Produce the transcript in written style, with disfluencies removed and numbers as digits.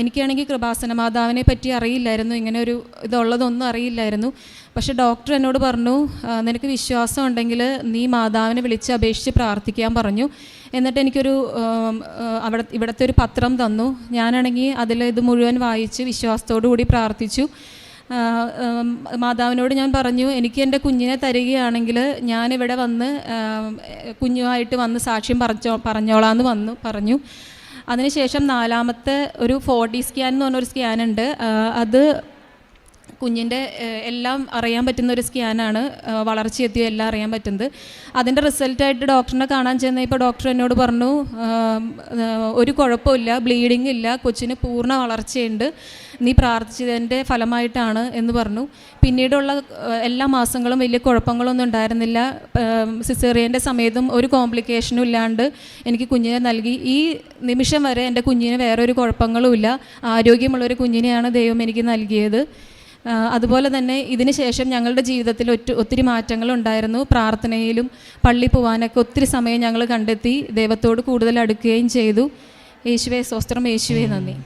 എനിക്കാണെങ്കിൽ കൃപാസന മാതാവിനെ പറ്റി അറിയില്ലായിരുന്നു, ഇങ്ങനെ ഒരു ഇതുള്ളതൊന്നും അറിയില്ലായിരുന്നു. പക്ഷെ ഡോക്ടർ എന്നോട് പറഞ്ഞു, നിനക്ക് വിശ്വാസം ഉണ്ടെങ്കിൽ നീ മാതാവിനെ വിളിച്ച് അപേക്ഷിച്ച് പ്രാർത്ഥിക്കാൻ പറഞ്ഞു. എന്നിട്ട് എനിക്കൊരു ഇവിടുത്തെ ഒരു പത്രം തന്നു. ഞാനാണെങ്കിൽ അതിൽ ഇത് മുഴുവൻ വായിച്ച് വിശ്വാസത്തോടു കൂടി പ്രാർത്ഥിച്ചു. മാതാവിനോട് ഞാൻ പറഞ്ഞു, എനിക്ക് എൻ്റെ കുഞ്ഞിനെ തരികയാണെങ്കിൽ ഞാനിവിടെ വന്ന് കുഞ്ഞുമായിട്ട് വന്ന് സാക്ഷ്യം പറഞ്ഞോളാമെന്ന് പറഞ്ഞു. അതിനുശേഷം 4ാമത്തെ ഒരു 4D സ്കാൻ എന്ന് പറഞ്ഞൊരു സ്കാനുണ്ട്. അത് കുഞ്ഞിൻ്റെ എല്ലാം അറിയാൻ പറ്റുന്ന ഒരു സ്കാനാണ്, വളർച്ചയെത്തിയോ എല്ലാം അറിയാൻ പറ്റുന്നത്. അതിൻ്റെ റിസൾട്ടായിട്ട് ഡോക്ടറിനെ കാണാൻ ചെന്നപ്പോൾ ഡോക്ടർ എന്നോട് പറഞ്ഞു, ഒരു കുഴപ്പമില്ല, ബ്ലീഡിങ് ഇല്ല, കൊച്ചിന് പൂർണ്ണ വളർച്ചയുണ്ട്, നീ പ്രാർത്ഥിച്ചതിൻ്റെ ഫലമായിട്ടാണ് എന്ന് പറഞ്ഞു. പിന്നീടുള്ള എല്ലാ മാസങ്ങളും വലിയ കുഴപ്പങ്ങളൊന്നും ഉണ്ടായിരുന്നില്ല. സിസേറിയൻ്റെ സമയത്തും ഒരു കോംപ്ലിക്കേഷനും ഇല്ലാണ്ട് എനിക്ക് കുഞ്ഞിനെ നൽകി. ഈ നിമിഷം വരെ എൻ്റെ കുഞ്ഞിന് വേറൊരു കുഴപ്പങ്ങളുമില്ല, ആരോഗ്യമുള്ളൊരു കുഞ്ഞിനെയാണ് ദൈവം എനിക്ക് നൽകിയത്. അതുപോലെ തന്നെ ഇതിന് ശേഷം ഞങ്ങളുടെ ജീവിതത്തിൽ ഒത്തിരി മാറ്റങ്ങളുണ്ടായിരുന്നു. പ്രാർത്ഥനയിലും പള്ളി പോകാനൊക്കെ ഒത്തിരി സമയം ഞങ്ങൾ കണ്ടെത്തി ദൈവത്തോട് കൂടുതൽ അടുക്കുകയും ചെയ്തു. യേശുവേ സ്തോത്രം, യേശുവേ നന്ദി.